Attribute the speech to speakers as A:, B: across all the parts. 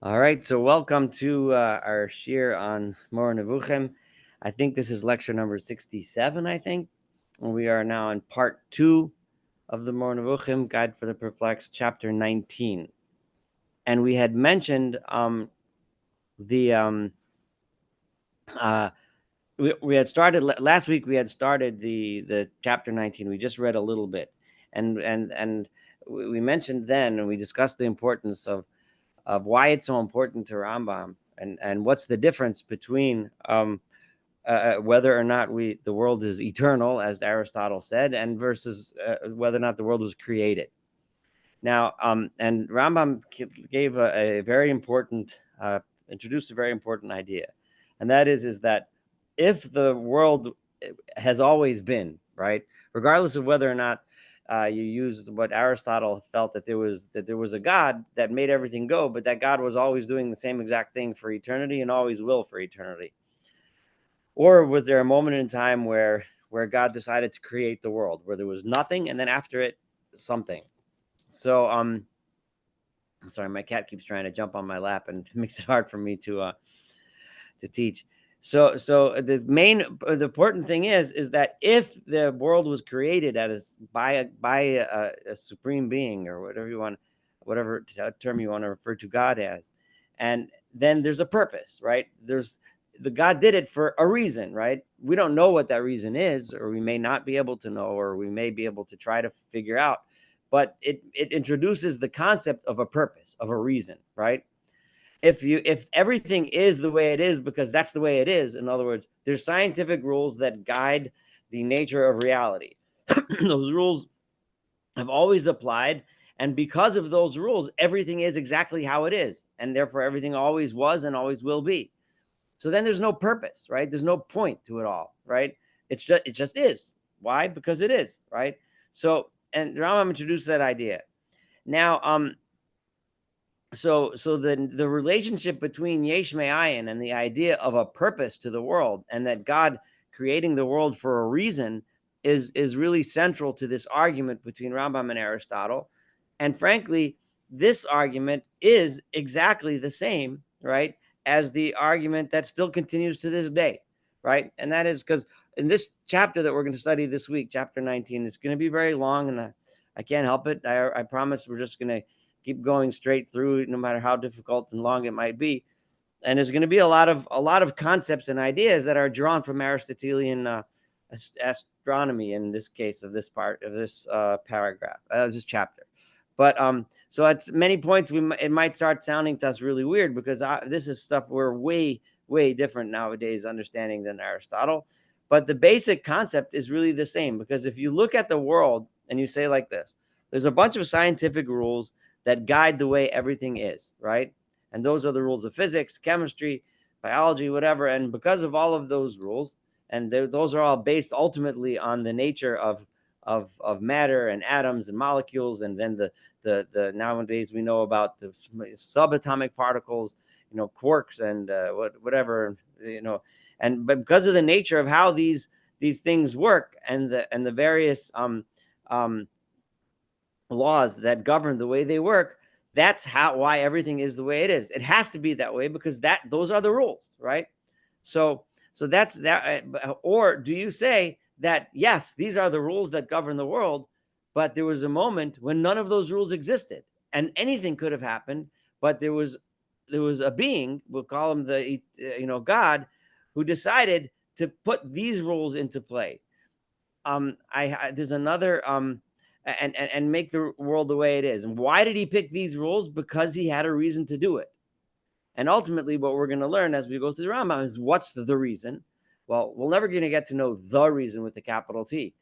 A: All right, so welcome to our shir on Mor Nevuchim. I think this is lecture number 67, I think. And we are now in part 2 of the Mor Nevuchim, Guide for the Perplexed, chapter 19. And we had mentioned the uh, we had started last week. We had started the chapter 19. We just read a little bit, and we mentioned then, and we discussed the importance of why it's so important to Rambam, and what's the difference between whether or not the world is eternal, as Aristotle said, and versus whether or not the world was created. Now, and Rambam gave a very important, introduced a very important idea, and that is that if the world has always been, right, regardless of whether or not you use what Aristotle felt, that there was a God that made everything go, but that God was always doing the same exact thing for eternity and always will for eternity. Or was there a moment in time where God decided to create the world, where there was nothing and then after it something? So I'm sorry, my cat keeps trying to jump on my lap and it makes it hard for me to teach. So the important thing is that if the world was created by a supreme being, or whatever term you want to refer to God as, and then there's a purpose, right? The God did it for a reason, right? We don't know what that reason is, or we may not be able to know, or we may be able to try to figure out, but it introduces the concept of a purpose, of a reason, right? If everything is the way it is because that's the way it is, in other words, there's scientific rules that guide the nature of reality. Those rules have always applied, and because of those rules, everything is exactly how it is, and therefore everything always was and always will be. So then there's no purpose, right? There's no point to it all, right? It just is. Why? Because it is, right? So, and Rambam introduced that idea. Now, so the relationship between Yesh Me'ayin and the idea of a purpose to the world, and that God creating the world for a reason, is really central to this argument between Rambam and Aristotle. And frankly, this argument is exactly the same, right, as the argument that still continues to this day, right? And that is because in this chapter that we're going to study this week, chapter 19, it's going to be very long, and I can't help it. I promise we're just going to keep going straight through, no matter how difficult and long it might be. And there's going to be a lot of concepts and ideas that are drawn from Aristotelian astronomy, in this case, of this part of this paragraph, this chapter. But so at many points it might start sounding to us really weird, because this is stuff we're way different nowadays understanding than Aristotle. But the basic concept is really the same, because if you look at the world and you say like this, there's a bunch of scientific rules that guide the way everything is, right? And those are the rules of physics, chemistry, biology, whatever. And because of all of those rules, and those are all based ultimately on the nature of matter and atoms and molecules, and then the nowadays we know about the subatomic particles, quarks and whatever, but because of the nature of how these things work, and the various laws that govern the way they work, that's why everything is the way it is. It has to be that way because those are the rules, right? So that's that. Or do you say that yes, these are the rules that govern the world, but there was a moment when none of those rules existed and anything could have happened, but there was a being, we'll call him the God, who decided to put these rules into play. There's another and make the world the way it is. And why did he pick these rules? Because he had a reason to do it. And ultimately, what we're going to learn as we go through the Rambam is what's the reason. Well, we're never going to get to know the reason with the capital T,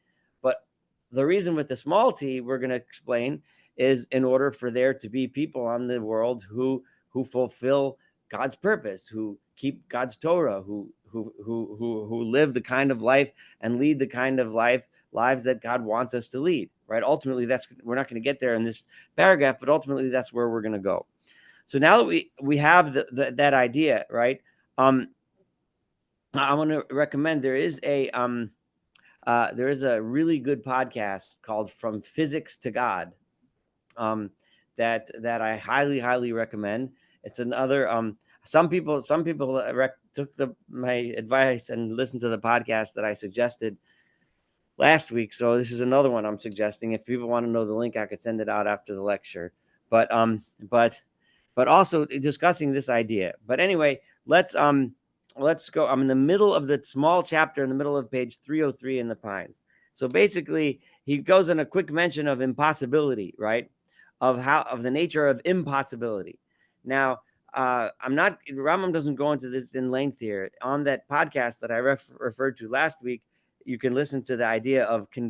A: but the reason with the small t, we're going to explain, is in order for there to be people on the world who fulfill God's purpose, who keep God's Torah, who live the kind of life and lead the kind of lives that God wants us to lead. Right? Ultimately, we're not going to get there in this paragraph, but ultimately that's where we're going to go. So now that we have that idea, right? I want to recommend there is a really good podcast called From Physics to God, that I highly recommend. It's another some people took my advice and listened to the podcast that I suggested last week. So this is another one I'm suggesting. If people want to know the link, I could send it out after the lecture. But also discussing this idea. But anyway, let's go. I'm in the middle of the small chapter in the middle of page 303 in the Pines. So basically, he goes in a quick mention of impossibility, right? Of the nature of impossibility. Now, Rambam doesn't go into this in length here. On that podcast that I referred to last week, you can listen to the idea of can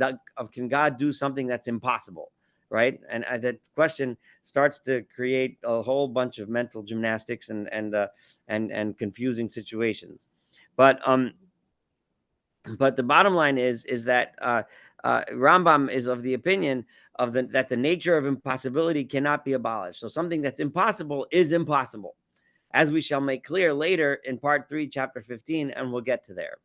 A: God do something that's impossible, right? And that question starts to create a whole bunch of mental gymnastics and confusing situations. But the bottom line is that Rambam is of the opinion that the nature of impossibility cannot be abolished. So something that's impossible is impossible, as we shall make clear later in part 3, chapter 15, and we'll get to there.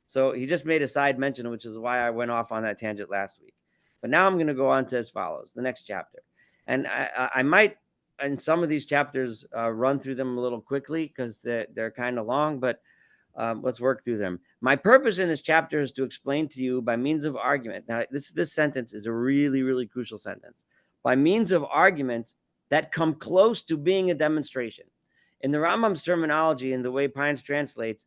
A: So he just made a side mention, which is why I went off on that tangent last week. But now I'm going to go on to as follows, the next chapter. And I might, in some of these chapters, run through them a little quickly because they're kind of long, but let's work through them. My purpose in this chapter is to explain to you by means of argument. Now, this sentence is a really, really crucial sentence. By means of arguments that come close to being a demonstration. In the Rambam's terminology, in the way Pines translates,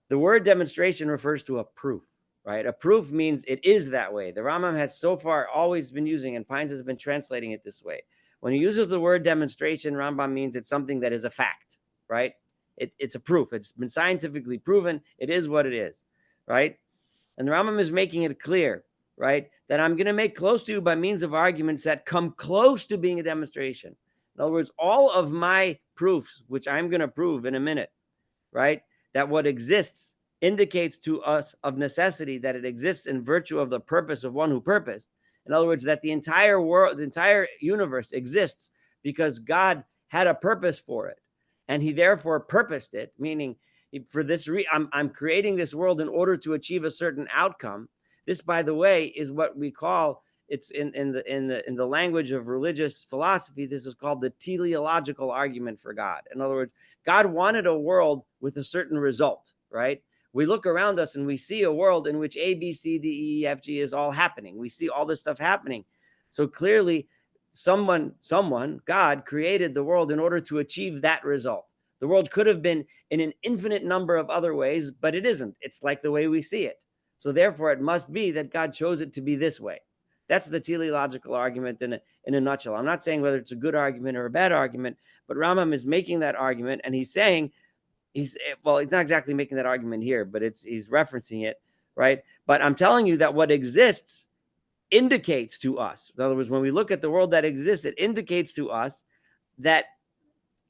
A: the word demonstration refers to a proof, right? A proof means it is that way. The Rambam has so far always been using, and Pines has been translating it this way. When he uses the word demonstration, Rambam means it's something that is a fact, right? It's a proof. It's been scientifically proven. It is what it is, right? And the Rambam is making it clear, right, that I'm going to make close to you by means of arguments that come close to being a demonstration. In other words, all of my proofs, which I'm going to prove in a minute, right, that what exists indicates to us of necessity that it exists in virtue of the purpose of one who purposed. In other words, that the entire world, the entire universe exists because God had a purpose for it. And he therefore purposed it, meaning for this I'm creating this world in order to achieve a certain outcome. This, by the way, is what we call, it's in the language of religious philosophy, this is called the teleological argument for God. In other words, God wanted a world with a certain result, right? We look around us and we see a world in which A, B, C, D, E, F, G is all happening. We see all this stuff happening. So clearly, someone, God, created the world in order to achieve that result. The world could have been in an infinite number of other ways, but it isn't. It's like the way we see it. So therefore, it must be that God chose it to be this way. That's the teleological argument in a nutshell. I'm not saying whether it's a good argument or a bad argument, but Rambam is making that argument, and he's saying, he's not exactly making that argument here, but he's referencing it, right? But I'm telling you that what exists indicates to us. In other words, when we look at the world that exists, it indicates to us that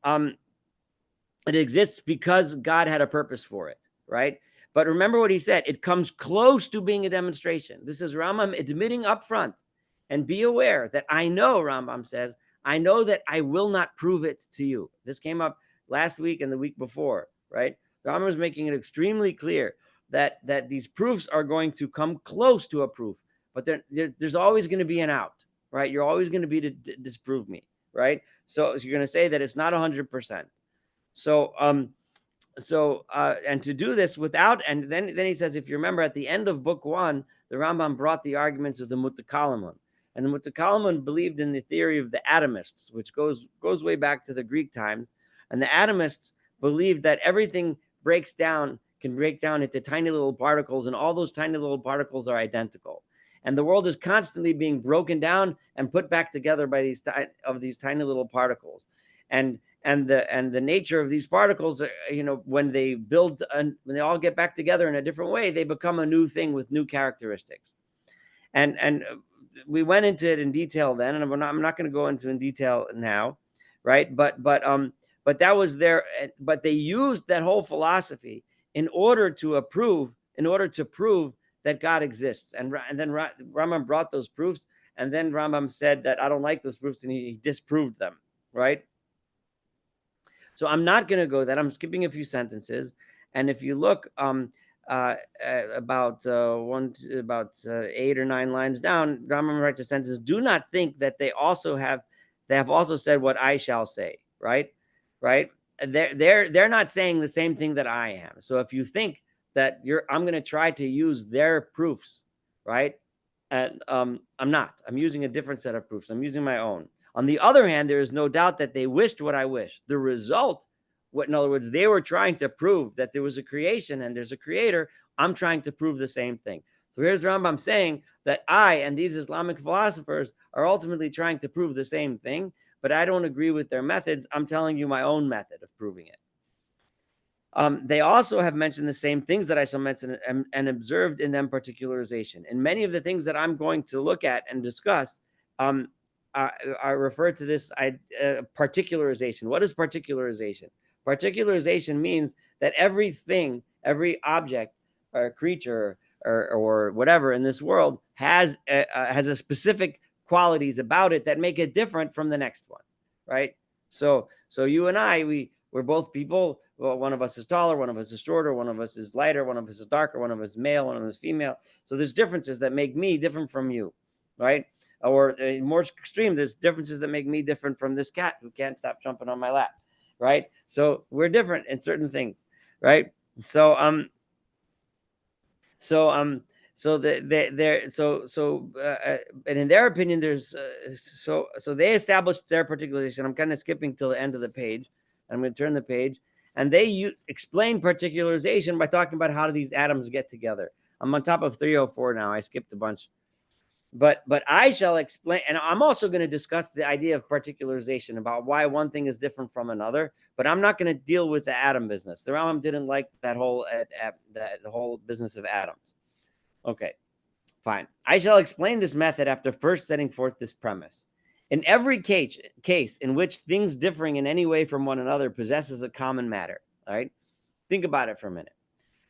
A: it exists because God had a purpose for it, right? But remember what he said, it comes close to being a demonstration. This is Rambam admitting up front, and be aware that I know, Rambam says, I know that I will not prove it to you. This came up last week and the week before, right? Rambam is making it extremely clear that these proofs are going to come close to a proof, but there's always going to be an out, right? You're always going to be to disprove me, right? So you're going to say that it's not 100%. So, and to do this without, and then he says, if you remember at the end of book 1, the Rambam brought the arguments of the Mutakalamun. And the Mutakalamun believed in the theory of the atomists, which goes way back to the Greek times. And the atomists believed that everything can break down into tiny little particles, and all those tiny little particles are identical. And the world is constantly being broken down and put back together by these tiny little particles. And the nature of these particles, when they when they all get back together in a different way, they become a new thing with new characteristics. And we went into it in detail then, and I'm not going to go into in detail now, right? But that was there. But they used that whole philosophy in order to prove that God exists. And then Rambam brought those proofs, and then Rambam said that I don't like those proofs, and he disproved them, right? So I'm not going to go that. I'm skipping a few sentences. And if you look about 8 or 9 lines down, Rambam writes a sentence, do not think that they have also said what I shall say, right? right? They're not saying the same thing that I am. So if you think that I'm going to try to use their proofs, right? And I'm not. I'm using a different set of proofs. I'm using my own. On the other hand, there is no doubt that they wished what I wished. The result, in other words, they were trying to prove that there was a creation and there's a creator. I'm trying to prove the same thing. So here's Rambam saying that I and these Islamic philosophers are ultimately trying to prove the same thing, but I don't agree with their methods. I'm telling you my own method of proving it. They also have mentioned the same things that I shall mention and observed in them particularization. And many of the things that I'm going to look at and discuss, I refer to this particularization. What is particularization? Particularization means that everything, every object or creature or whatever in this world has a specific qualities about it that make it different from the next one, right? So you and I, we're both people. Well, one of us is taller, one of us is shorter, one of us is lighter, one of us is darker, one of us is male, one of us is female. So there's differences that make me different from you, right? Or more extreme, there's differences that make me different from this cat who can't stop jumping on my lap, right? So we're different in certain things, right? So so and in their opinion, there's so they established their particularization. I'm kind of skipping till the end of the page. I'm going to turn the page, and they explain particularization by talking about how do these atoms get together. I'm on top of 304 now. I skipped a bunch, but I shall explain, and I'm also going to discuss the idea of particularization about why one thing is different from another. But I'm not going to deal with the atom business. The Rambam didn't like that whole the whole business of atoms. Okay, fine. I shall explain this method after first setting forth this premise. In every case in which things differing in any way from one another possesses a common matter, all right? Think about it for a minute,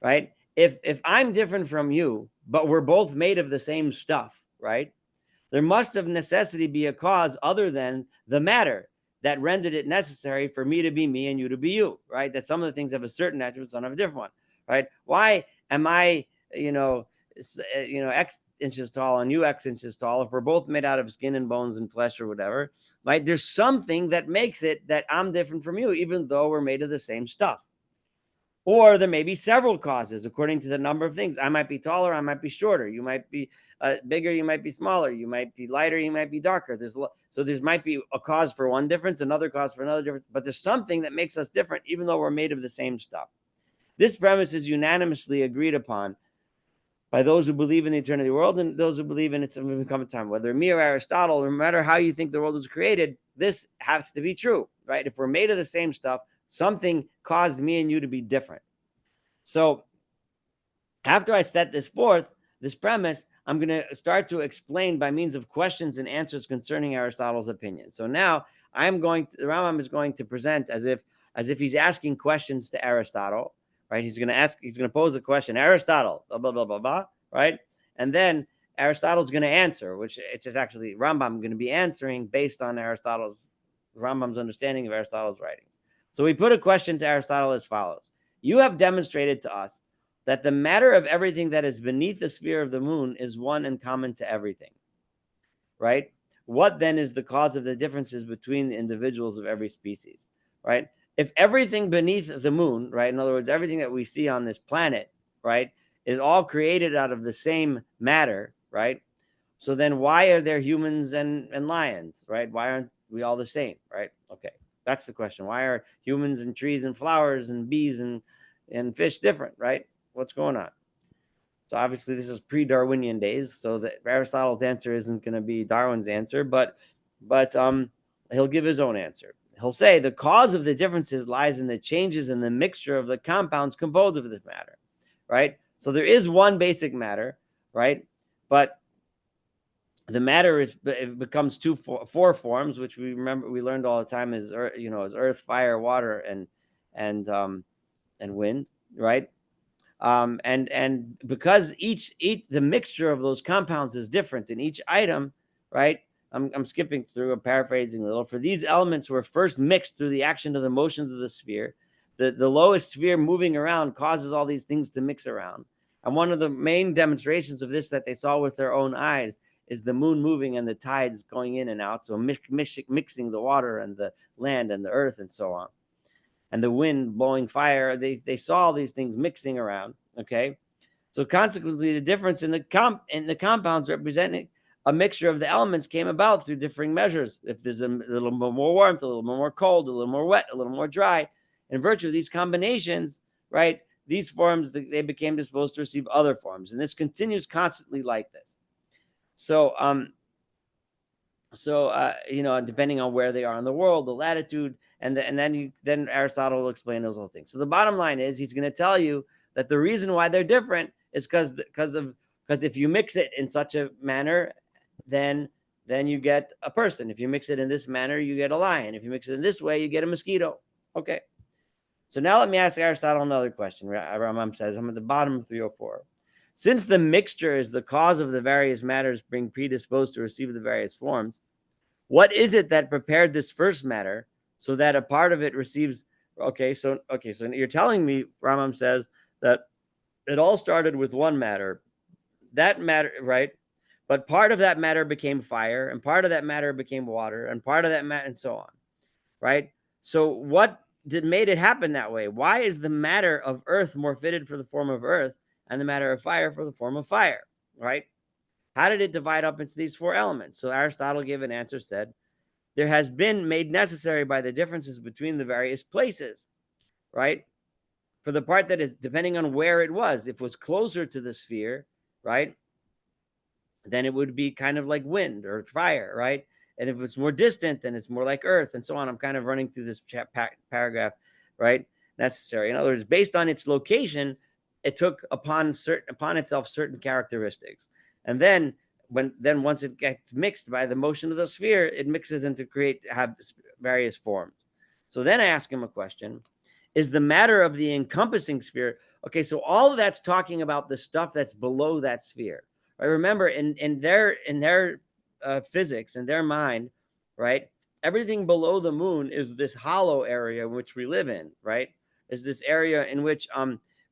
A: right? If I'm different from you, but we're both made of the same stuff, right? There must of necessity be a cause other than the matter that rendered it necessary for me to be me and you to be you, right? That some of the things have a certain attribute, some have a different one, right? Why am I, X inches tall and you X inches tall if we're both made out of skin and bones and flesh or whatever, right? There's something that makes it that I'm different from you, even though we're made of the same stuff. Or there may be several causes according to the number of things. I might be taller, I might be shorter. You might be bigger, you might be smaller. You might be lighter, you might be darker. There might be a cause for one difference, another cause for another difference. But there's something that makes us different, even though we're made of the same stuff. This premise is unanimously agreed upon by those who believe in the eternity of the world and those who believe in its coming time. Whether me or Aristotle, no matter how you think the world was created, this has to be true, right? If we're made of the same stuff, something caused me and you to be different. So after I set this forth, this premise, I'm going to start to explain by means of questions and answers concerning Aristotle's opinion. So now the Rambam is going to present as if he's asking questions to Aristotle, right? He's going to pose a question, Aristotle, blah, blah, blah, blah, blah, right? And then Aristotle's going to answer, which it's just actually Rambam going to be answering based on Rambam's understanding of Aristotle's writings. So we put a question to Aristotle as follows. You have demonstrated to us that the matter of everything that is beneath the sphere of the moon is one and common to everything, right? What then is the cause of the differences between the individuals of every species, right? If everything beneath the moon, right, in other words, everything that we see on this planet, right, is all created out of the same matter, right? So then why are there humans and lions, right? Why aren't we all the same, right? Okay, that's the question. Why are humans and trees and flowers and bees and fish different, right? What's going on? So obviously this is pre-Darwinian days, so that Aristotle's answer isn't going to be Darwin's answer, but he'll give his own answer. He'll say the cause of the differences lies in the changes in the mixture of the compounds composed of this matter, right? So there is one basic matter, right? But the matter it becomes four forms, which we learned all the time is earth, fire, water, and wind, right? And because each the mixture of those compounds is different in each item, right? I'm skipping through, I'm paraphrasing a little. For these elements were first mixed through the action of the motions of the sphere. The lowest sphere moving around causes all these things to mix around. And one of the main demonstrations of this that they saw with their own eyes is the moon moving and the tides going in and out. So mixing the water and the land and the earth and so on. and the wind blowing fire. They saw all these things mixing around. Okay, so consequently, the difference in the compounds representing a mixture of the elements came about through differing measures. If there's a little more warmth, a little more cold, a little more wet, a little more dry, in virtue of these combinations, right, these forms, they became disposed to receive other forms, and this continues constantly like this. So depending on where they are in the world, the latitude, and then Aristotle will explain those whole things. So the bottom line is, he's going to tell you that the reason why they're different is because if you mix it in such a manner, then you get a person. If you mix it in this manner, you get a lion. If you mix it in this way, you get a mosquito. Okay. So now let me ask Aristotle another question. Rambam says, I'm at the bottom of 304. Since the mixture is the cause of the various matters being predisposed to receive the various forms, what is it that prepared this first matter so that a part of it receives? Okay, so you're telling me, Rambam says, that it all started with one matter. That matter, right? But part of that matter became fire, and part of that matter became water, and part of that matter, and so on, right? So what made it happen that way? Why is the matter of earth more fitted for the form of earth, and the matter of fire for the form of fire, right? How did it divide up into these four elements? So Aristotle gave an answer, said, there has been made necessary by the differences between the various places, right? For the part that is depending on where it was. If it was closer to the sphere, right, then it would be kind of like wind or fire, right? And if it's more distant, then it's more like earth, and so on. I'm kind of running through this paragraph, right? Necessary. In other words, based on its location, it took upon itself certain characteristics, and then once it gets mixed by the motion of the sphere, it mixes into have various forms. So then I ask him a question: is the matter of the encompassing sphere? Okay, so all of that's talking about the stuff that's below that sphere. Right? Remember, in their physics, in their mind, right? Everything below the moon is this hollow area in which we live in, right? Is this area in which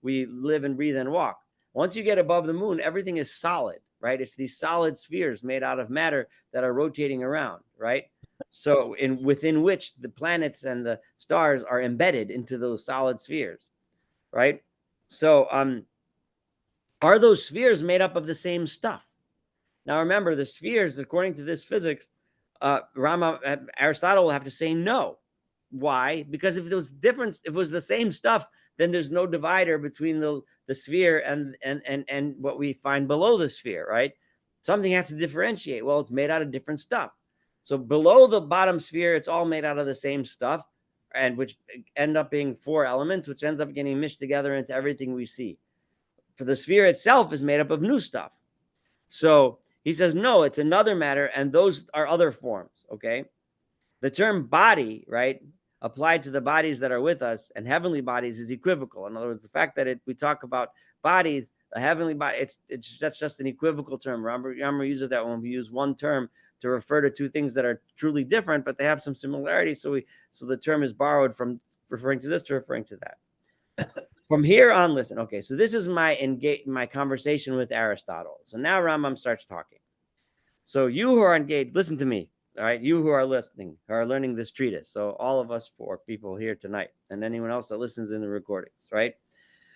A: we live and breathe and walk. Once you get above the moon, everything is solid, right? It's these solid spheres made out of matter that are rotating around, right? So within which the planets and the stars are embedded into those solid spheres, right? So are those spheres made up of the same stuff? Now remember, the spheres, according to this physics, Aristotle will have to say no. Why? Because if there was difference, if it was the same stuff, then there's no divider between the sphere and what we find below the sphere, right? Something has to differentiate. Well, it's made out of different stuff. So below the bottom sphere, it's all made out of the same stuff, and which end up being four elements, which ends up getting mixed together into everything we see. For the sphere itself is made up of new stuff. So he says, no, it's another matter, and those are other forms, okay? The term body, right, applied to the bodies that are with us and heavenly bodies is equivocal. In other words, the fact that we talk about bodies, a heavenly body, that's just an equivocal term. Rambam uses that when we use one term to refer to two things that are truly different, but they have some similarities. So the term is borrowed from referring to this to referring to that. From here on, listen. Okay, so this is my conversation with Aristotle. So now Rambam starts talking. So you who are engaged, listen to me. All right, you who are listening, who are learning this treatise. So all of us four people here tonight, and anyone else that listens in the recordings, right?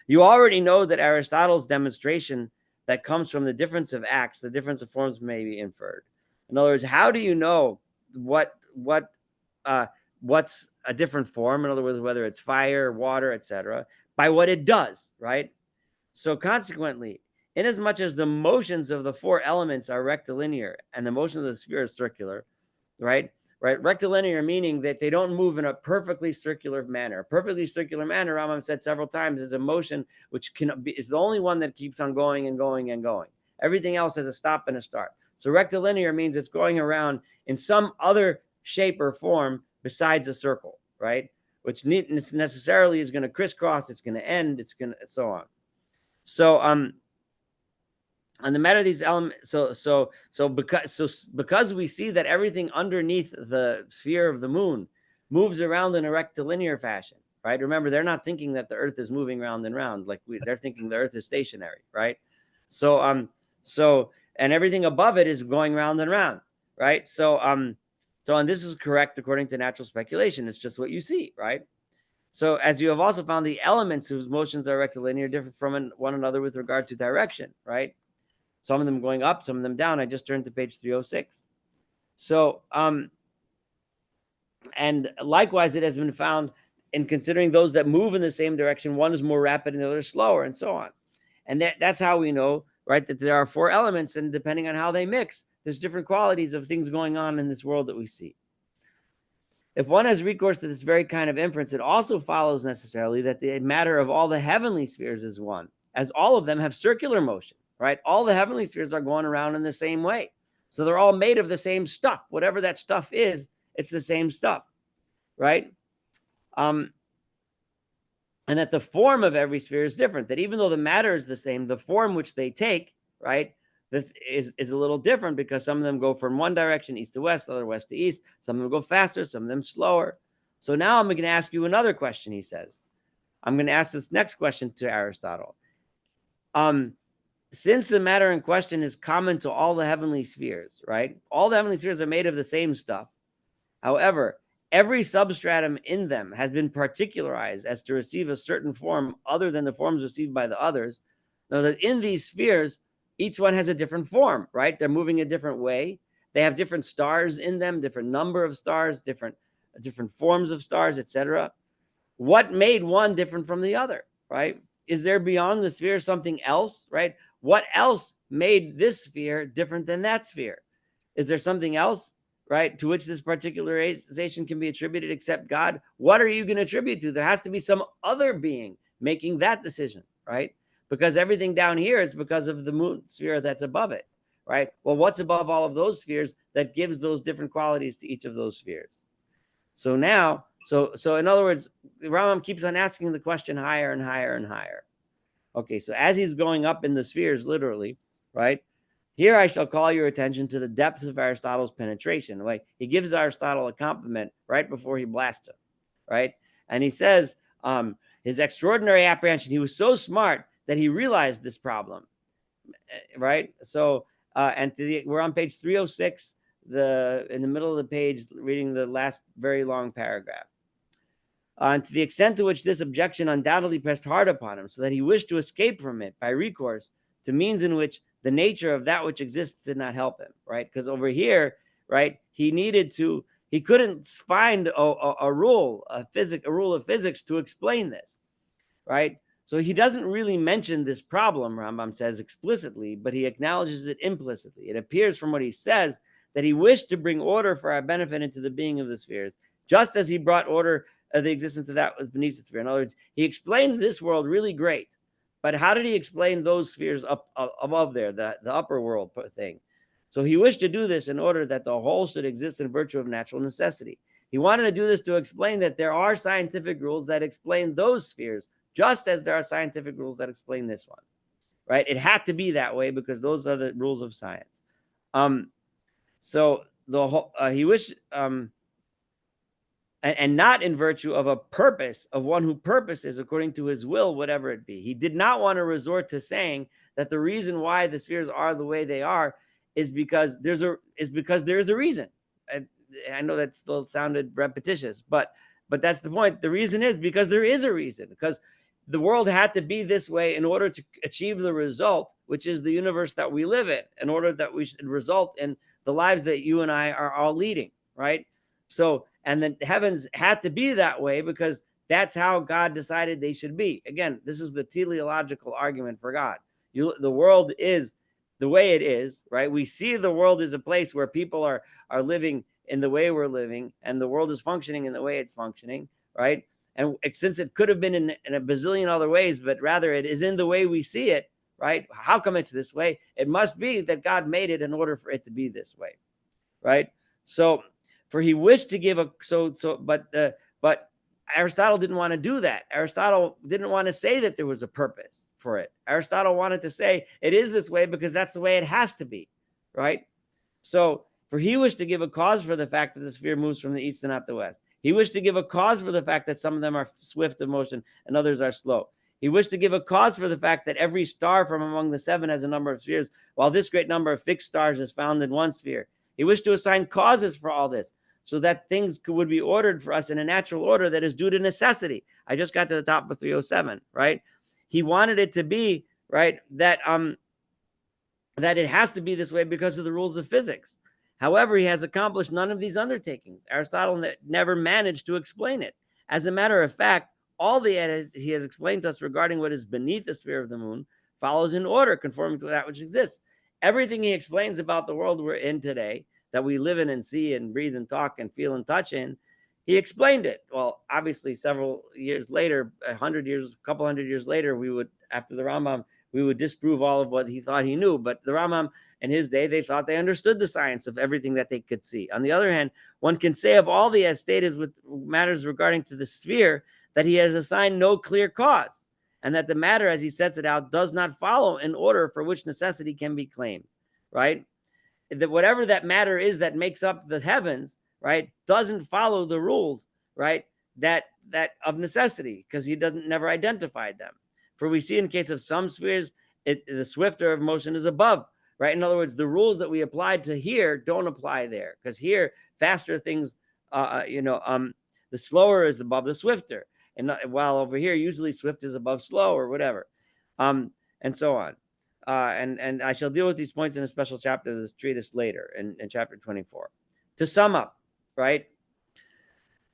A: You already know that Aristotle's demonstration that comes from the difference of acts, the difference of forms may be inferred. In other words, how do you know what's a different form? In other words, whether it's fire, water, etc., by what it does, right? So consequently, inasmuch as the motions of the four elements are rectilinear and the motion of the sphere is circular, right? Rectilinear meaning that they don't move in a perfectly circular manner. A perfectly circular manner, Rambam said several times, is a motion which is the only one that keeps on going and going and going. Everything else has a stop and a start. So rectilinear means it's going around in some other shape or form besides a circle, right? Which necessarily is going to crisscross, it's going to end, it's going to, so on. So on the matter of these elements, because we see that everything underneath the sphere of the moon moves around in a rectilinear fashion, right? Remember, they're not thinking that the Earth is moving round and round like they're thinking the Earth is stationary, right? So and everything above it is going round and round, right? And this is correct according to natural speculation. It's just what you see, right? So as you have also found the elements whose motions are rectilinear differ from one another with regard to direction, right? Some of them going up, some of them down. I just turned to page 306. So, and likewise, it has been found in considering those that move in the same direction, one is more rapid and the other is slower, and so on. And that's how we know, right, that there are four elements, and depending on how they mix, there's different qualities of things going on in this world that we see. If one has recourse to this very kind of inference, it also follows necessarily that the matter of all the heavenly spheres is one, as all of them have circular motion, right? All the heavenly spheres are going around in the same way. So they're all made of the same stuff. Whatever that stuff is, it's the same stuff, right? And that the form of every sphere is different, that even though the matter is the same, the form which they take, right, is a little different, because some of them go from one direction, east to west, other west to east. Some of them go faster, some of them slower. So now I'm going to ask you another question, he says. I'm going to ask this next question to Aristotle. Since the matter in question is common to all the heavenly spheres, right? All the heavenly spheres are made of the same stuff. However, every substratum in them has been particularized as to receive a certain form other than the forms received by the others. Now that in these spheres, each one has a different form, right? They're moving a different way. They have different stars in them, different number of stars, different forms of stars, etc. What made one different from the other, right? Is there beyond the sphere something else, right? What else made this sphere different than that sphere? Is there something else, right, to which this particularization can be attributed except God? What are you going to attribute to? There has to be some other being making that decision, right? Because everything down here is because of the moon sphere that's above it, right? Well, what's above all of those spheres that gives those different qualities to each of those spheres? So now, so in other words, Rambam keeps on asking the question higher and higher and higher. Okay, so as he's going up in the spheres, literally, right? Here I shall call your attention to the depth of Aristotle's penetration. Like, he gives Aristotle a compliment right before he blasts him, right? And he says, his extraordinary apprehension, he was so smart that he realized this problem, right? So, we're on page 306, in the middle of the page, reading the last very long paragraph. And to the extent to which this objection undoubtedly pressed hard upon him, so that he wished to escape from it by recourse to means in which the nature of that which exists did not help him, right? Because over here, right, he couldn't find a rule of physics to explain this, right? So he doesn't really mention this problem, Rambam says, explicitly, but he acknowledges it implicitly. It appears from what he says that he wished to bring order for our benefit into the being of the spheres, just as he brought order of the existence of that was beneath the sphere. In other words, he explained this world really great, but how did he explain those spheres up above there, the upper world thing? So he wished to do this in order that the whole should exist in virtue of natural necessity. He wanted to do this to explain that there are scientific rules that explain those spheres, just as there are scientific rules that explain this one, right? It had to be that way because those are the rules of science. So the whole, he wished, and not in virtue of a purpose of one who purposes according to his will, whatever it be. He did not want to resort to saying that the reason why the spheres are the way they are is because there is a reason. I know that still sounded repetitious, but that's the point. The reason is because there is a reason, because the world had to be this way in order to achieve the result, which is the universe that we live in order that we should result in the lives that you and I are all leading, right? So, and the heavens had to be that way because that's how God decided they should be. Again, this is the teleological argument for God. The world is the way it is, right? We see the world as a place where people are living in the way we're living, and the world is functioning in the way it's functioning, right? And since it could have been in a bazillion other ways, but rather it is in the way we see it, right? How come it's this way? It must be that God made it in order for it to be this way, right? So, for he wished to give but Aristotle didn't want to do that. Aristotle didn't want to say that there was a purpose for it. Aristotle wanted to say it is this way because that's the way it has to be, right? So, for he wished to give a cause for the fact that the sphere moves from the east and not the west. He wished to give a cause for the fact that some of them are swift of motion and others are slow. He wished to give a cause for the fact that every star from among the seven has a number of spheres, while this great number of fixed stars is found in one sphere. He wished to assign causes for all this, so that things would be ordered for us in a natural order that is due to necessity. I just got to the top of 307, right? He wanted it to be, right, that it has to be this way because of the rules of physics. However, he has accomplished none of these undertakings. Aristotle never managed to explain it. As a matter of fact, all he has explained to us regarding what is beneath the sphere of the moon follows in order, conforming to that which exists. Everything he explains about the world we're in today, that we live in and see and breathe and talk and feel and touch in, he explained it. Well, obviously, several years later, 100 years, a couple hundred years later, we would, after the Rambam, we would disprove all of what he thought he knew. But the Rambam in his day, they thought they understood the science of everything that they could see. On the other hand, one can say of all he has stated with matters regarding to the sphere that he has assigned no clear cause, and that the matter, as he sets it out, does not follow in order for which necessity can be claimed, right? That whatever that matter is that makes up the heavens, right, doesn't follow the rules, right, that of necessity, because he doesn't never identified them. For we see in case of some spheres, the swifter of motion is above, right? In other words, the rules that we applied to here don't apply there, because here faster things, the slower is above the swifter, and while over here usually swift is above slow or whatever, and so on. And I shall deal with these points in a special chapter of this treatise later in chapter 24. To sum up, right?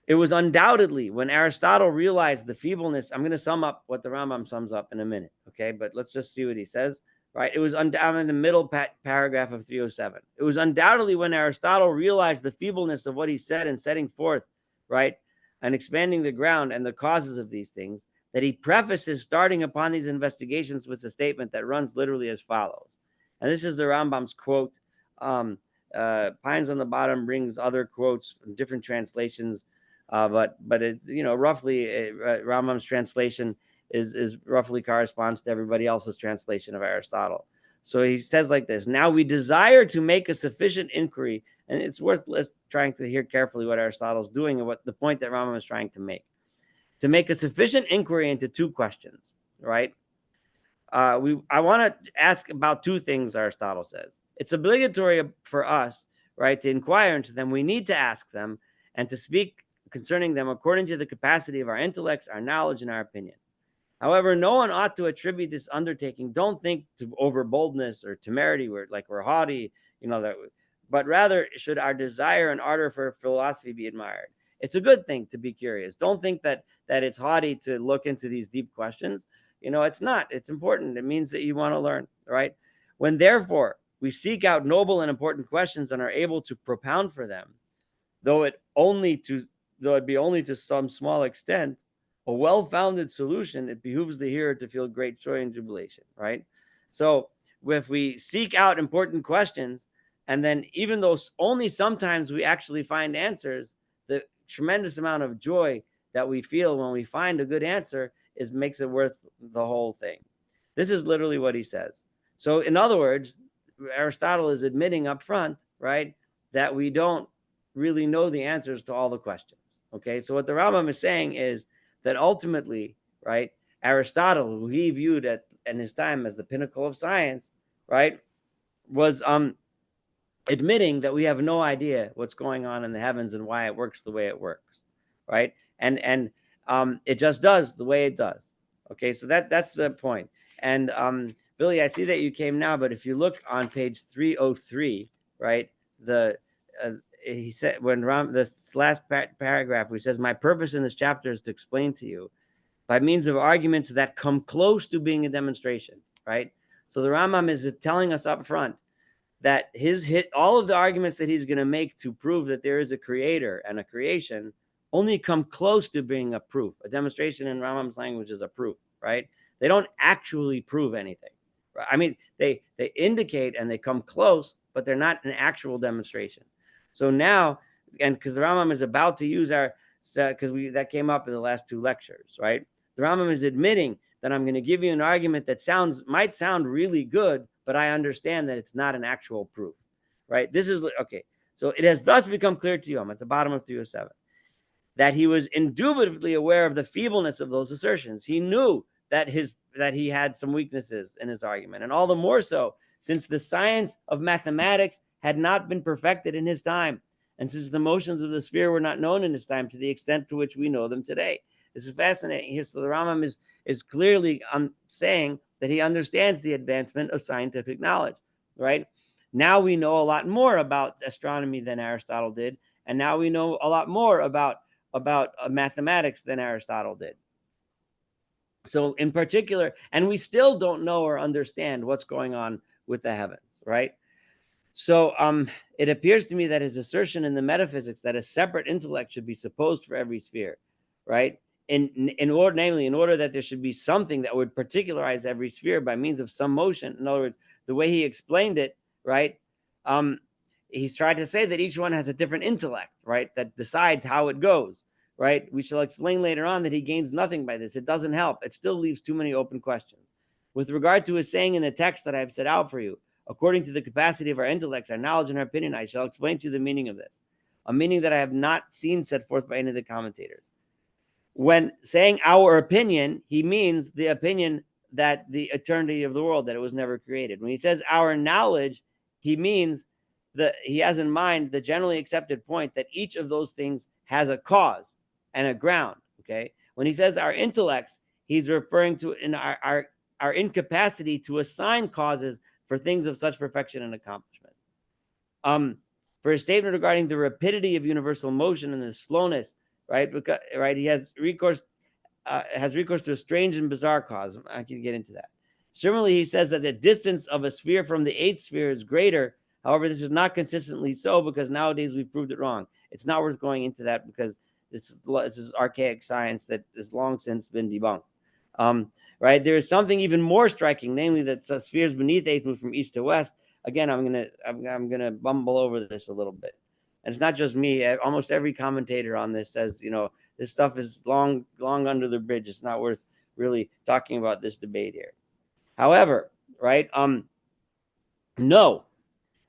A: It was undoubtedly when Aristotle realized the feebleness. I'm going to sum up what the Rambam sums up in a minute, okay? But let's just see what he says, right? It was undoubtedly in the middle paragraph of 307. It was undoubtedly when Aristotle realized the feebleness of what he said in setting forth, right, and expanding the ground and the causes of these things, that he prefaces starting upon these investigations with a statement that runs literally as follows. And this is the Rambam's quote. Pines on the bottom brings other quotes from different translations, but it's, roughly Rambam's translation is roughly corresponds to everybody else's translation of Aristotle. So he says like this: now we desire to make a sufficient inquiry, and it's worth trying to hear carefully what Aristotle's doing and what the point that Rambam is trying to make a sufficient inquiry into two questions, right? I want to ask about two things. Aristotle says it's obligatory for us, right, to inquire into them. We need to ask them and to speak concerning them according to the capacity of our intellects, our knowledge, and our opinion. However, no one ought to attribute this undertaking, don't think, to over boldness or temerity, where like we're haughty, but rather should our desire and ardor for philosophy be admired. It's a good thing to be curious. Don't think that it's haughty to look into these deep questions. It's not. It's important. It means that you want to learn, right? When therefore we seek out noble and important questions and are able to propound for them, though it be only to some small extent, a well-founded solution, it behooves the hearer to feel great joy and jubilation, right? So if we seek out important questions, and then even though only sometimes we actually find answers, the tremendous amount of joy that we feel when we find a good answer makes it worth the whole thing. This is literally what he says. So in other words, Aristotle is admitting up front, right, that we don't really know the answers to all the questions. Okay, so what the Rambam is saying is that ultimately, right, Aristotle, who he viewed in his time as the pinnacle of science, right, was admitting that we have no idea what's going on in the heavens and why it works the way it works, right? And it just does the way it does. Okay, so that's the point. And Billy, I see that you came now, but if you look on page 303, right, he said when the last paragraph, which says, "My purpose in this chapter is to explain to you by means of arguments that come close to being a demonstration," right? So the Rambam is telling us up front that all of the arguments that he's going to make to prove that there is a creator and a creation only come close to being a proof. A demonstration in Rambam's language is a proof, right? They don't actually prove anything. I mean, they indicate and they come close, but they're not an actual demonstration. So now, and because the Rambam is about to use that came up in the last two lectures, right? The Rambam is admitting that I'm going to give you an argument that might sound really good, but I understand that it's not an actual proof, right? This is okay. So it has thus become clear to you, I'm at the bottom of 307, that he was indubitably aware of the feebleness of those assertions. He knew that he had some weaknesses in his argument, and all the more so since the science of mathematics had not been perfected in his time. And since the motions of the sphere were not known in his time to the extent to which we know them today. This is fascinating here. So the Rambam is clearly saying that he understands the advancement of scientific knowledge, right? Now we know a lot more about astronomy than Aristotle did, and now we know a lot more about mathematics than Aristotle did. So in particular, and we still don't know or understand what's going on with the heavens, right? So it appears to me that his assertion in the metaphysics that a separate intellect should be supposed for every sphere, right? In order that there should be something that would particularize every sphere by means of some motion. In other words, the way he explained it, right? He's tried to say that each one has a different intellect, right? That decides how it goes, right? We shall explain later on that he gains nothing by this. It doesn't help. It still leaves too many open questions. With regard to his saying in the text that I've set out for you, according to the capacity of our intellects, our knowledge, and our opinion, I shall explain to you the meaning of this, a meaning that I have not seen set forth by any of the commentators. When saying our opinion, he means the opinion that the eternity of the world, that it was never created. When he says our knowledge, he means that he has in mind the generally accepted point that each of those things has a cause and a ground. Okay. When he says our intellects, he's referring to in our incapacity to assign causes for things of such perfection and accomplishment. For his statement regarding the rapidity of universal motion and the slowness, right? Because he has recourse to a strange and bizarre cause. I can get into that. Similarly, he says that the distance of a sphere from the eighth sphere is greater. However, this is not consistently so because nowadays we've proved it wrong. It's not worth going into that because this is archaic science that has long since been debunked. Right? There is something even more striking, namely that spheres beneath eighth move from east to west. Again, I'm gonna bumble over this a little bit. And it's not just me. Almost every commentator on this says, this stuff is long under the bridge. It's not worth really talking about this debate here. However, right, know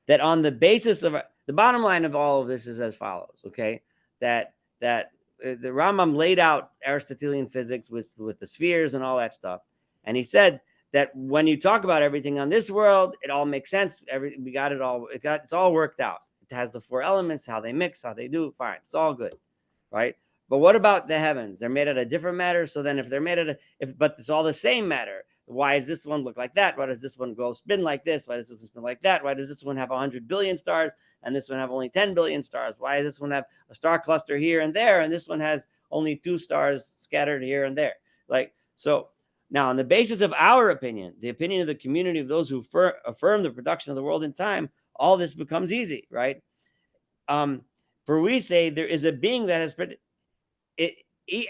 A: that on the basis of the bottom line of all of this is as follows, okay? That the Rambam laid out Aristotelian physics with the spheres and all that stuff. And he said that when you talk about everything on this world, it all makes sense. We got it all. It's all worked out. It has the four elements, how they mix, how they do. Fine, it's all good, right? But what about the heavens? They're made out of different matter. So then, if they're made out of, but it's all the same matter, why does this one look like that? Why does this one go spin like this? Why does this one spin like that? Why does this one have 100 billion stars and this one have only 10 billion stars? Why does this one have a star cluster here and there and this one has only 2 stars scattered here and there? Like, so now on the basis of our opinion, the opinion of the community of those who affirm the production of the world in time, all this becomes easy, right? For we say there is a being that has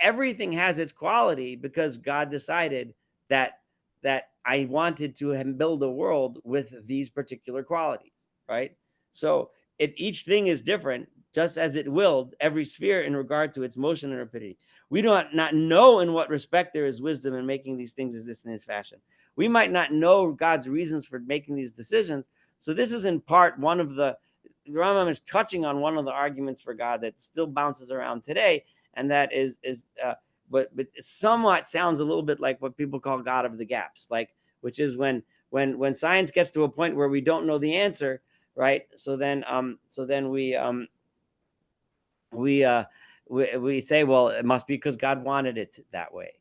A: everything has its quality because God decided that I wanted to build a world with these particular qualities, right? So each thing is different, just as it willed every sphere in regard to its motion and rapidity. We do not know in what respect there is wisdom in making these things exist in this fashion. We might not know God's reasons for making these decisions. So this is in part one of the Rambam is touching on one of the arguments for God that still bounces around today, and that but it somewhat sounds a little bit like what people call God of the gaps, like, which is when science gets to a point where we don't know the answer, right? So then we say, well, it must be because God wanted it that way.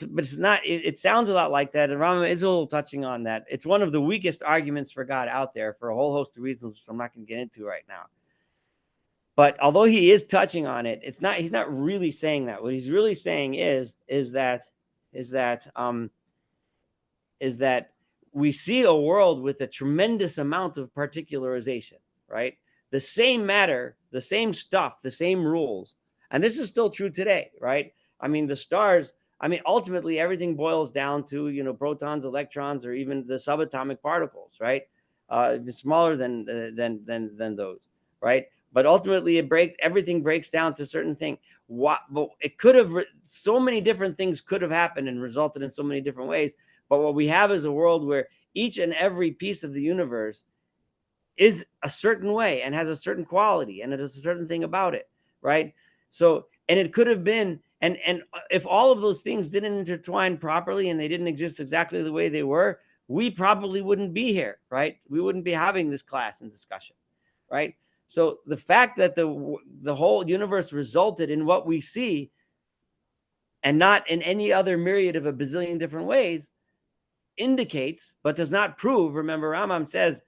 A: But it's not. It sounds a lot like that, and Rambam is a little touching on that. It's one of the weakest arguments for God out there for a whole host of reasons, which I'm not going to get into right now. But although he is touching on it, he's not really saying that. What he's really saying is that we see a world with a tremendous amount of particularization, right? The same matter, the same stuff, the same rules. And this is still true today, right? I mean, the stars, ultimately everything boils down to, protons, electrons, or even the subatomic particles, right? Smaller than those, right? But ultimately, everything breaks down to a certain thing. But it could have, so many different things could have happened and resulted in so many different ways. But what we have is a world where each and every piece of the universe is a certain way and has a certain quality, and it has a certain thing about it, right? So, and it could have been, and if all of those things didn't intertwine properly and they didn't exist exactly the way they were, we probably wouldn't be here, right? We wouldn't be having this class and discussion, right? So the fact that the whole universe resulted in what we see and not in any other myriad of a bazillion different ways indicates, but does not prove. Remember, Rambam says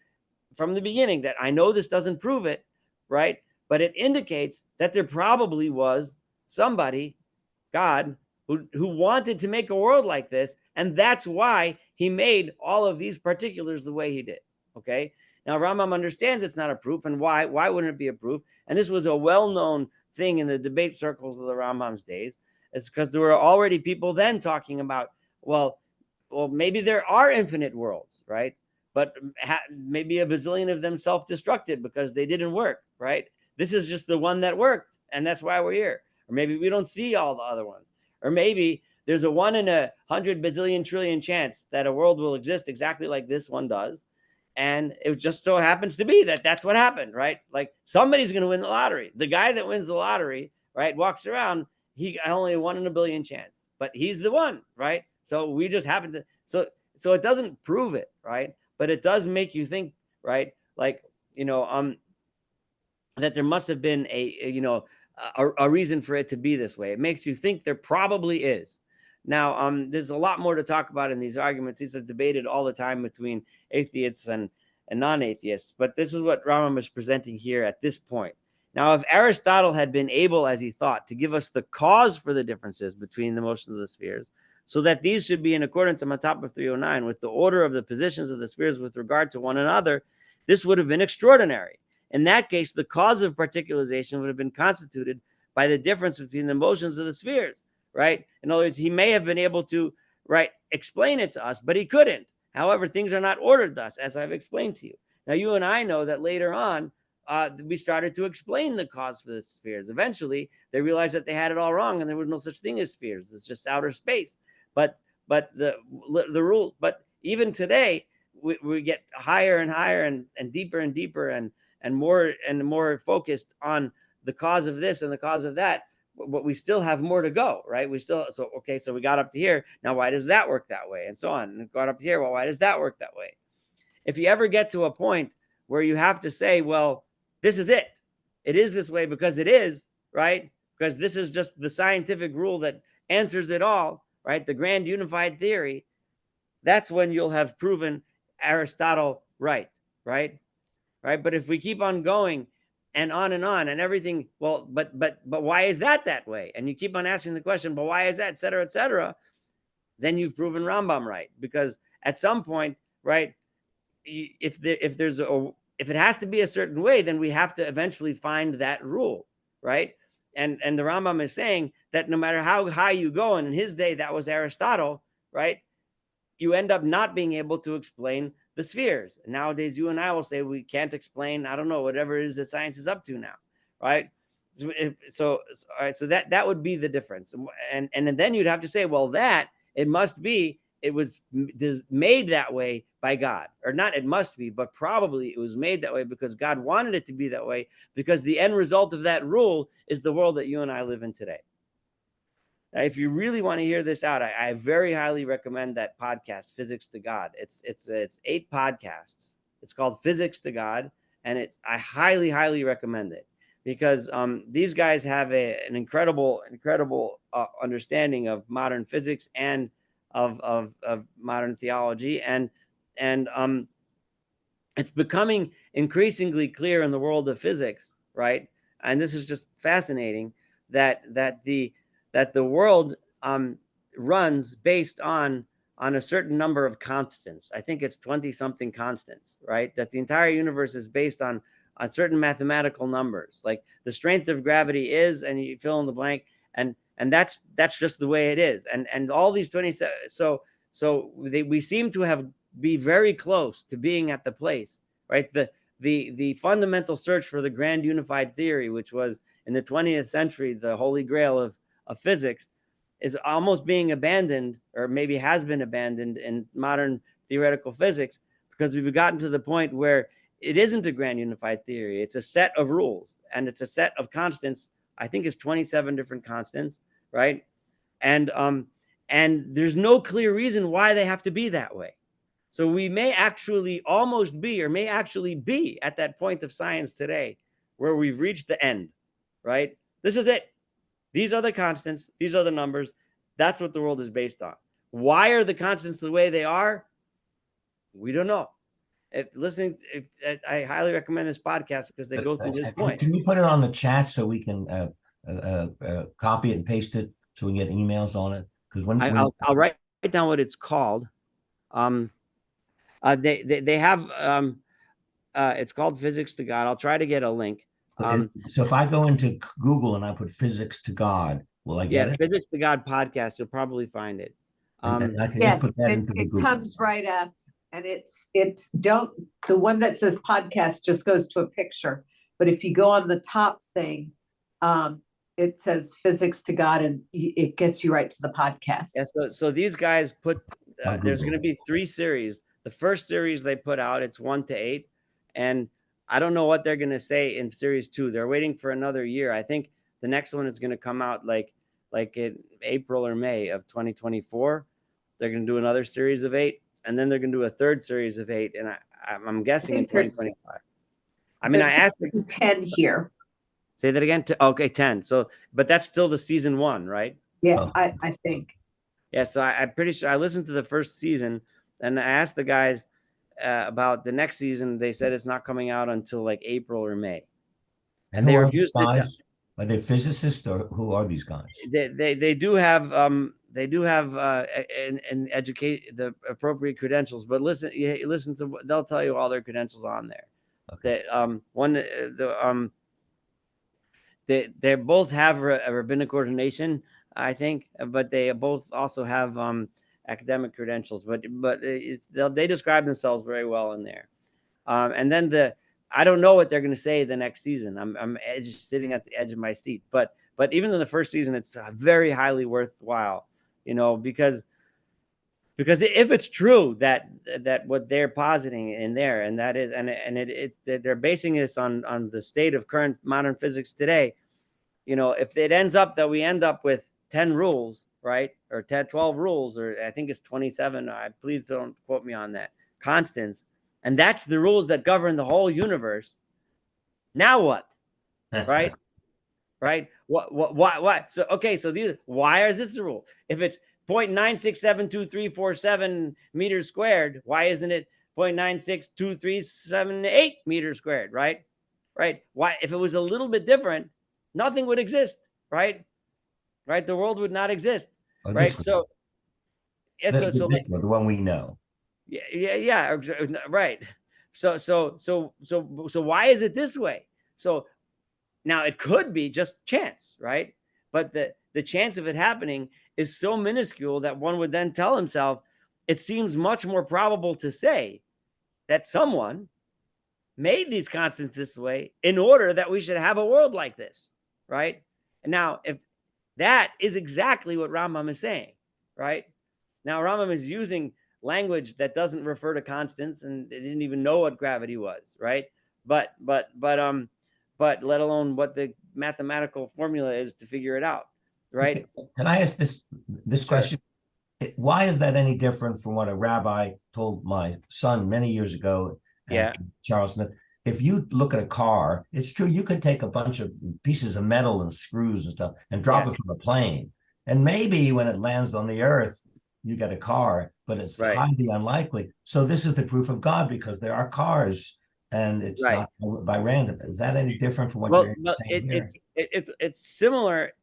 A: from the beginning that I know this doesn't prove it, right? But it indicates that there probably was somebody, God, who wanted to make a world like this. And that's why he made all of these particulars the way he did. Okay. Now, Rambam understands it's not a proof. And why? Why wouldn't it be a proof? And this was a well-known thing in the debate circles of the Rambam's days. It's because there were already people then talking about, well, maybe there are infinite worlds, right? But maybe a bazillion of them self-destructed because they didn't work, right? This is just the one that worked, and that's why we're here. Or maybe we don't see all the other ones. Or maybe there's a 1 in 100 bazillion trillion chance that a world will exist exactly like this one does. And it just so happens to be that that's what happened, right? Like somebody's going to win the lottery. The guy that wins the lottery, right, walks around, he only 1 in a billion chance, but he's the one, right? So we just happen to, so it doesn't prove it, right? But it does make you think, right? Like, that there must have been a reason for it to be this way. It makes you think there probably is. Now, there's a lot more to talk about in these arguments. These are debated all the time between atheists and non-atheists. But this is what Rambam is presenting here at this point. Now, if Aristotle had been able, as he thought, to give us the cause for the differences between the motions of the spheres, so that these should be in accordance on top of 309 with the order of the positions of the spheres with regard to one another, this would have been extraordinary. In that case, the cause of particularization would have been constituted by the difference between the motions of the spheres, right? In other words, he may have been able to, right, explain it to us, but he couldn't. However, things are not ordered thus, as I've explained to you. Now, you and I know that later on, we started to explain the cause for the spheres. Eventually, they realized that they had it all wrong, and there was no such thing as spheres. It's just outer space. But the rule. But even today, we get higher and higher and deeper and deeper and more focused on the cause of this and the cause of that. But we still have more to go, right? So we got up to here. Now, why does that work that way? And so on. And got up here. Well, why does that work that way? If you ever get to a point where you have to say, well, this is it. It is this way because it is, right? Because this is just the scientific rule that answers it all, right? The grand unified theory. That's when you'll have proven Aristotle right? But if we keep on going and on and everything, well, but why is that way? And you keep on asking the question, but why is that, et cetera, then you've proven Rambam right. Because at some point, right, if it has to be a certain way, then we have to eventually find that rule, right? And the Rambam is saying that no matter how high you go, and in his day that was Aristotle, right, you end up not being able to explain the spheres. Nowadays, you and I will say we can't explain, I don't know, whatever it is that science is up to now, right? So that would be the difference. And then you'd have to say, well, that it must be, it was made that way by God, or not it must be, but probably it was made that way because God wanted it to be that way, because the end result of that rule is the world that you and I live in today. Now, if you really want to hear this out, I very highly recommend that podcast, Physics to God. It's 8 podcasts. It's called Physics to God, and I highly recommend it because these guys have an incredible understanding of modern physics and of modern theology, and it's becoming increasingly clear in the world of physics, right? And this is just fascinating that the world runs based on a certain number of constants. I think it's 20 something constants, right? That the entire universe is based on certain mathematical numbers, like the strength of gravity is, and you fill in the blank, and that's just the way it is. And all these 27, we seem to be very close to being at the place, right? The fundamental search for the grand unified theory, which was in the 20th century the holy grail of physics, is almost being abandoned, or maybe has been abandoned in modern theoretical physics, because we've gotten to the point where it isn't a grand unified theory. It's a set of rules, and it's a set of constants. I think it's 27 different constants, right? And there's no clear reason why they have to be that way. So we may actually almost be, or may actually be at that point of science today, where we've reached the end, right? This is it. These are the constants. These are the numbers. That's what the world is based on. Why are the constants the way they are? We don't know. I highly recommend this podcast because they go through this point.
B: Can you put it on the chat so we can copy it and paste it so we can get emails on it? Because
A: I'll write down what it's called. They have it's called Physics to God. I'll try to get a link.
B: So if I go into Google and I put Physics to God, will I get it?
A: Physics to God podcast. You'll probably find it.
B: And I can
C: yes,
B: just put that into
C: it
B: Google.
C: comes right up, and the one that says podcast just goes to a picture. But if you go on the top thing, it says Physics to God, and it gets you right to the podcast.
A: Yeah, so these guys put there's going to be 3 series. The first series they put out, it's 1 to 8, and I don't know what they're going to say in series 2. They're waiting for another year. I think the next one is going to come out like in April or May of 2024. They're going to do another series of 8, and then they're going to do a third series of 8, and I'm guessing in 2025. I mean, I asked
C: 10 here.
A: Say that again. Okay, 10. So, but that's still the season 1, right?
C: Yeah, I think.
A: Yeah, so I'm pretty sure I listened to the first season, and I asked the guys about the next season. They said it's not coming out until like April or May,
B: and they refused it. Are they physicists or who are these guys?
A: They do have an educate the appropriate credentials, but listen to, they'll tell you all their credentials on there. Okay. They both have a rabbinic ordination, I think, but they both also have academic credentials. But they describe themselves very well in there. And then I don't know what they're going to say the next season. I'm just sitting at the edge of my seat. But even in the first season, it's very highly worthwhile, because if it's true that what they're positing in there, and that is, it's they're basing this on the state of current modern physics today, if it ends up that we end up with 10 rules, right, or 12 rules, or I think it's 27. Please don't quote me on that. Constants, and that's the rules that govern the whole universe. Now what, right? Right? What? So okay, so why is this the rule? If it's 0.9672347 meters squared, why isn't it 0.962378 meters squared, right? Why? If it was a little bit different, nothing would exist, right? The world would not exist, right? So,
B: the one we know.
A: Yeah, right. So why is it this way? So now it could be just chance, right? But the chance of it happening is so minuscule that one would then tell himself, it seems much more probable to say that someone made these constants this way in order that we should have a world like this, right? And now, if that is exactly what Rambam is saying, right? Now, Rambam is using language that doesn't refer to constants, and they didn't even know what gravity was, right? But let alone what the mathematical formula is to figure it out, right?
B: Can I ask this question? Why is that any different from what a rabbi told my son many years ago? Charles Smith. If you look at a car, it's true, you could take a bunch of pieces of metal and screws and stuff and drop it from a plane. And maybe when it lands on the earth, you get a car, but it's highly unlikely. So this is the proof of God, because there are cars and it's not by random. Is that any different from what you're saying here?
A: It's similar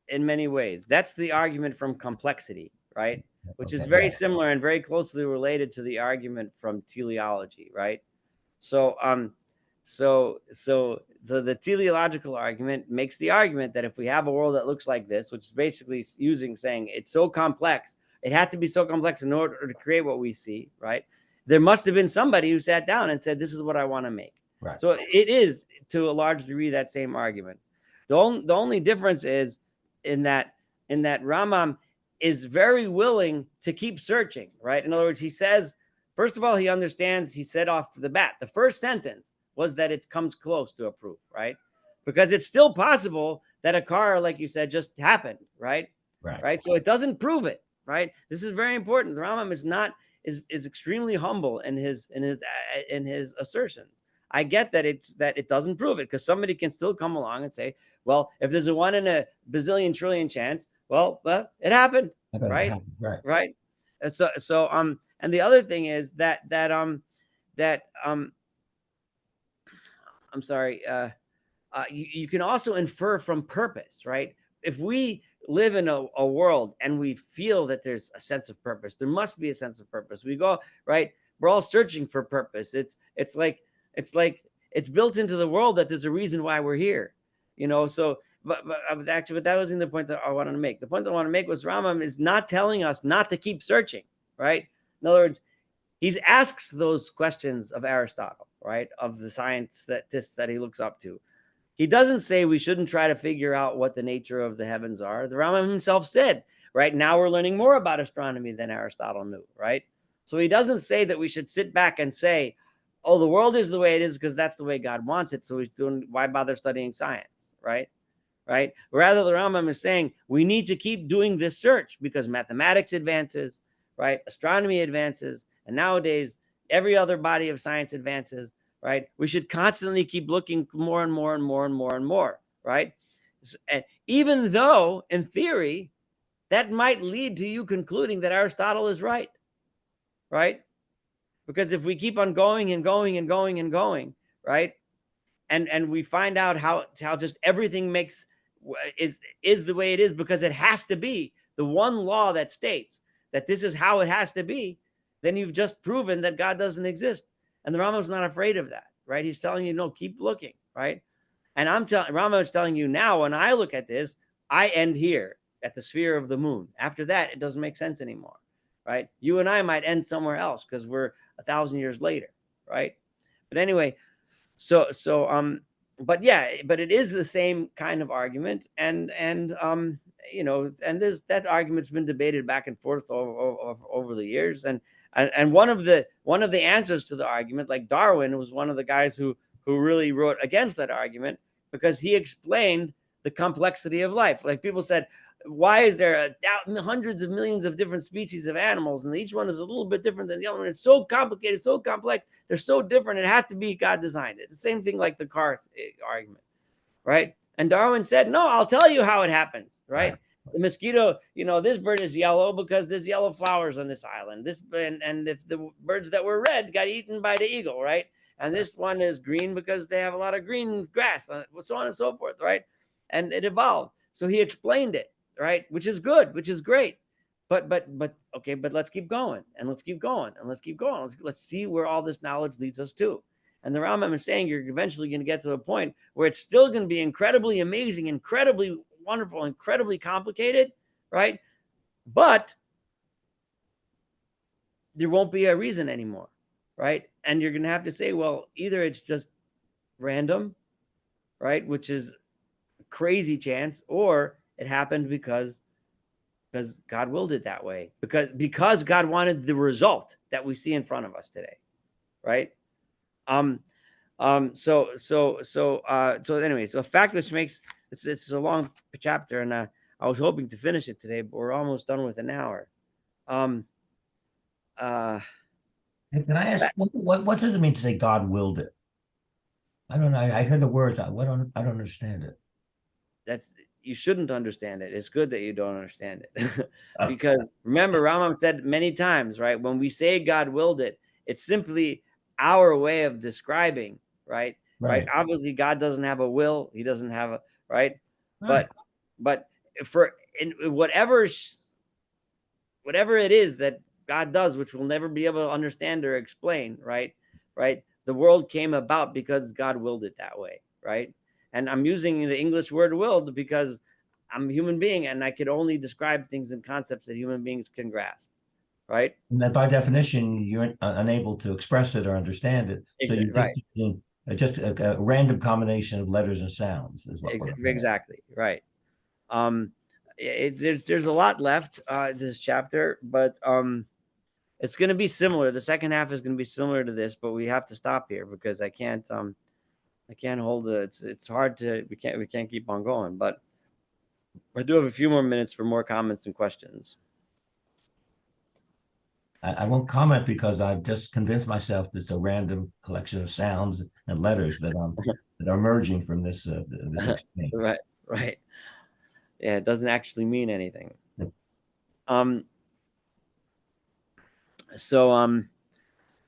A: in many ways. That's the argument from complexity, right? Which is very similar and very closely related to the argument from teleology, right? So the teleological argument makes the argument that if we have a world that looks like this, which is basically saying it's so complex, it had to be so complex in order to create what we see, right? There must have been somebody who sat down and said, this is what I want to make. Right. So it is, to a large degree, that same argument. The only difference is in that Rambam is very willing to keep searching, right? In other words, he says, first of all, he understands, he said off the bat, the first sentence was that it comes close to a proof, right? Because it's still possible that a car, like you said, just happened, right? Right. So it doesn't prove it, right? This is very important. The Rambam is extremely humble in his assertions. I get that it doesn't prove it, because somebody can still come along and say, well, if there's a 1 in a bazillion trillion chance, well, it happened, right? Right. And the other thing is that I'm sorry, you can also infer from purpose, right? If we live in a world and we feel that there's a sense of purpose, there must be a sense of purpose. We go, right? We're all searching for purpose. It's like it's built into the world that there's a reason why we're here, So, but actually, but that wasn't the point that I wanted to make. The point that I want to make was Rambam is not telling us not to keep searching, right? In other words, he asks those questions of Aristotle, right? Of the science that he looks up to. He doesn't say we shouldn't try to figure out what the nature of the heavens are. The Rambam himself said, right, now we're learning more about astronomy than Aristotle knew, right? So he doesn't say that we should sit back and say, oh, the world is the way it is because that's the way God wants it. So why bother studying science, right? Right? Rather, the Rambam is saying we need to keep doing this search because mathematics advances, right? Astronomy advances. And nowadays, every other body of science advances, right? We should constantly keep looking more and more and more and more and more, right? And even though, in theory, that might lead to you concluding that Aristotle is right, right? Because if we keep on going and going and going and going, right? And we find out how just everything is the way it is because it has to be the one law that states that this is how it has to be, then you've just proven that God doesn't exist. And the Rambam's not afraid of that, right? He's telling you, no, keep looking, right? And Rambam is telling you now, when I look at this, I end here at the sphere of the moon. After that, it doesn't make sense anymore, right? You and I might end somewhere else because we're 1,000 years later, right? But anyway, but it is the same kind of argument, and there's that argument's been debated back and forth over the years, and one of the answers to the argument, like Darwin was one of the guys who really wrote against that argument because he explained the complexity of life. Like people said, why is there hundreds of millions of different species of animals and each one is a little bit different than the other one? It's so complicated, so complex. They're so different. It has to be God designed it. The same thing like the car argument, right? And Darwin said, no, I'll tell you how it happens, right? The mosquito, this bird is yellow because there's yellow flowers on this island. And if the birds that were red got eaten by the eagle, right? And this one is green because they have a lot of green grass, so on and so forth, right? And it evolved. So he explained it, right? Which is good, which is great. But okay, but let's keep going and let's keep going and let's keep going. Let's see where all this knowledge leads us to. And the Rambam is saying you're eventually going to get to the point where it's still going to be incredibly amazing, incredibly wonderful, incredibly complicated, right? But there won't be a reason anymore, right? And you're going to have to say, well, either it's just random, right, which is a crazy chance, or it happened because God willed it that way, because God wanted the result that we see in front of us today, right? So anyway, so a fact which makes it's a long chapter, and I was hoping to finish it today, but we're almost done with an hour.
B: Can I ask what does it mean to say God willed it? I don't know. I hear the words. I don't understand it.
A: You shouldn't understand it. It's good that you don't understand it. Because remember, Rambam said many times, right? When we say God willed it, it's simply our way of describing, right? Obviously, God doesn't have a will. He doesn't have a, right? But for whatever it is that God does, which we'll never be able to understand or explain, right? The world came about because God willed it that way, right? And I'm using the English word willed because I'm a human being and I could only describe things and concepts that human beings can grasp, right?
B: And that by definition, you're unable to express it or understand it. So you're just using just a random combination of letters and sounds. Is what
A: exactly, right. There's a lot left this chapter, but it's going to be similar. The second half is going to be similar to this, but we have to stop here because I can't hold it. It's hard to, we can't keep on going, but I do have a few more minutes for more comments and questions.
B: I won't comment because I've just convinced myself that it's a random collection of sounds and letters that are emerging from this exchange.
A: Right. Yeah, it doesn't actually mean anything.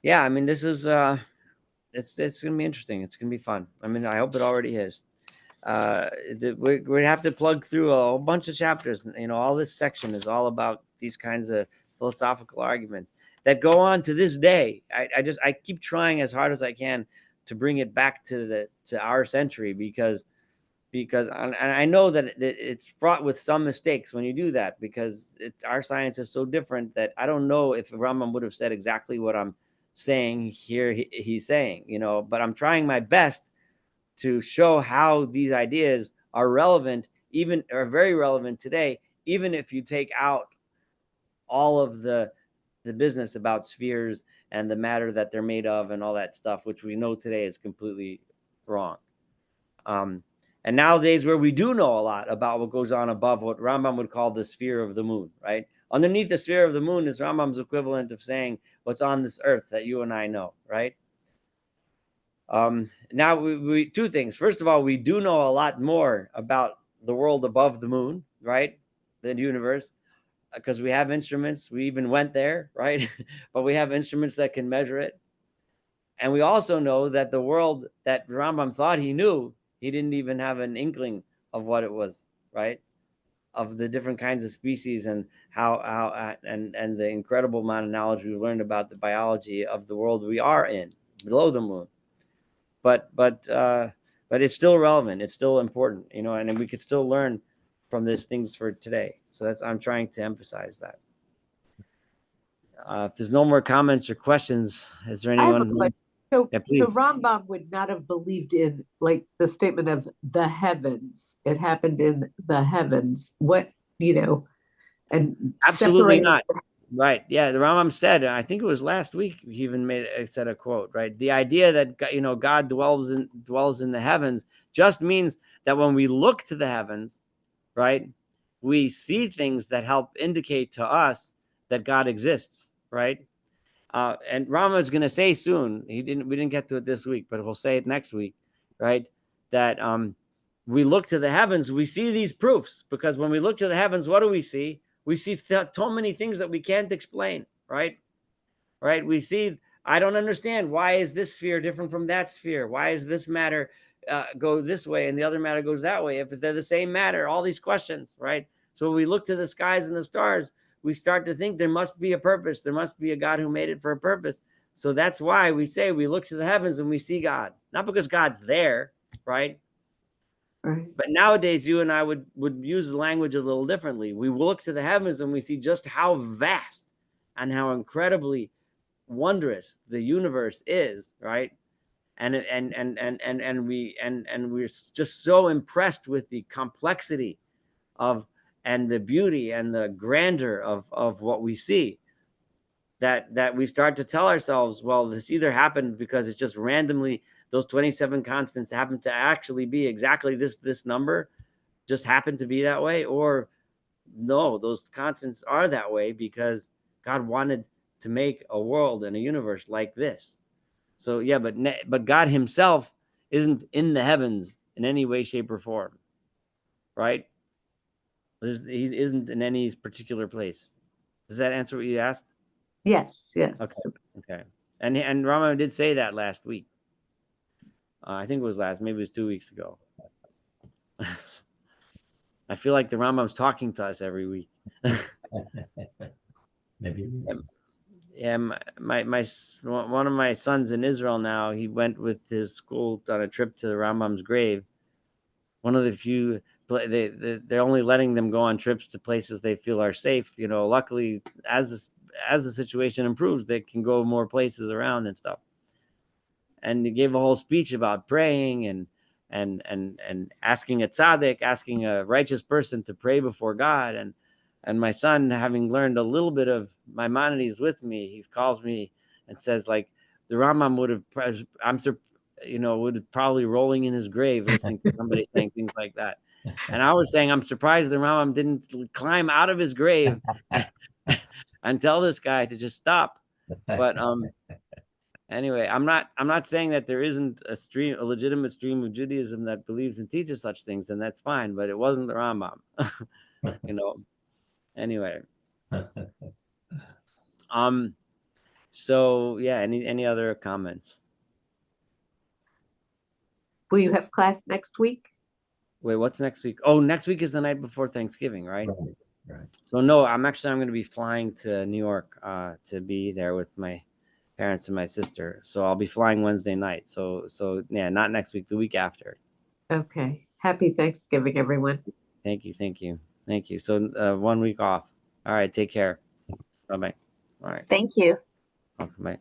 A: Yeah, I mean, this is it's gonna be interesting. It's gonna be fun. I mean, I hope it already is. We have to plug through a whole bunch of chapters. All this section is all about these kinds of philosophical arguments that go on to this day. I keep trying as hard as I can to bring it back to our century because and I know that it's fraught with some mistakes when you do that, because our science is so different that I don't know if Rambam would have said exactly what I'm saying here. He's saying, but I'm trying my best to show how these ideas are relevant, even are very relevant today, even if you take out all of the business about spheres and the matter that they're made of and all that stuff, which we know today is completely wrong. And nowadays, where we do know a lot about what goes on above what Rambam would call the sphere of the moon, right? Underneath the sphere of the moon is Rambam's equivalent of saying what's on this earth that you and I know, right? Now, we two things. First of all, we do know a lot more about the world above the moon, right? The universe, because we have instruments. We even went there, right? But we have instruments that can measure it. And we also know that the world that Rambam thought he knew, he didn't even have an inkling of what it was, right? Of the different kinds of species and and the incredible amount of knowledge we've learned about the biology of the world we are in, below the moon. But it's still relevant. It's still important, and we could still learn from these things for today. So I'm trying to emphasize that. If there's no more comments or questions, is there anyone?
C: So Rambam would not have believed in like the statement of the heavens. It happened in the heavens. What, and
A: absolutely not. Right. Yeah. The Rambam said, I think it was last week, he even said a quote, right? The idea that, God dwells in the heavens just means that when we look to the heavens, right, we see things that help indicate to us that God exists, right? And Rambam is going to say soon, we didn't get to it this week, but we'll say it next week, right? That we look to the heavens, we see these proofs, because when we look to the heavens, what do we see? We see so many things that we can't explain, right? Right? We see, I don't understand. Why is this sphere different from that sphere? Why is this matter go this way and the other matter goes that way? If they're the same matter, all these questions, right? So when we look to the skies and the stars, we start to think there must be a purpose. There must be a God who made it for a purpose. So that's why we say we look to the heavens and we see God. Not because God's there, right?
C: Right.
A: But nowadays, you and I would use the language a little differently. We look to the heavens and we see just how vast and how incredibly wondrous the universe is, right? And we're just so impressed with the complexity of and the beauty and the grandeur of what we see that we start to tell ourselves, well, this either happened because it's just randomly those 27 constants happen to actually be exactly this number, just happened to be that way, or no, those constants are that way because God wanted to make a world and a universe like this. So yeah, but God himself isn't in the heavens in any way, shape, or form, right? He isn't in any particular place. Does that answer what you asked?
C: Yes.
A: Okay. And Rama did say that last week. I think it was maybe it was 2 weeks ago. I feel like the Rambam's talking to us every week.
B: Maybe.
A: Yeah, my one of my sons in Israel now, he went with his school on a trip to the Rambam's grave. One of the few, they're only letting them go on trips to places they feel are safe. Luckily, as the situation improves, they can go more places around and stuff. And he gave a whole speech about praying and asking a tzaddik, asking a righteous person to pray before God. And my son, having learned a little bit of Maimonides with me, he calls me and says, like, the Rambam would probably rolling in his grave listening to somebody saying things like that. And I was saying, I'm surprised the Rambam didn't climb out of his grave and tell this guy to just stop. But anyway, I'm not saying that there isn't a legitimate stream of Judaism that believes and teaches such things, and that's fine. But it wasn't the Rambam, you know. Anyway, so yeah, any other comments?
C: Will you have class next week?
A: Wait, what's next week? Oh, next week is the night before Thanksgiving, right?
B: Right.
A: So no, I'm going to be flying to New York to be there with my parents and my sister. So I'll be flying Wednesday night. So yeah, not next week, the week after.
C: Okay. Happy Thanksgiving, everyone.
A: Thank you. So 1 week off. All right, take care. Bye-bye. All right.
D: Thank you.
A: Bye.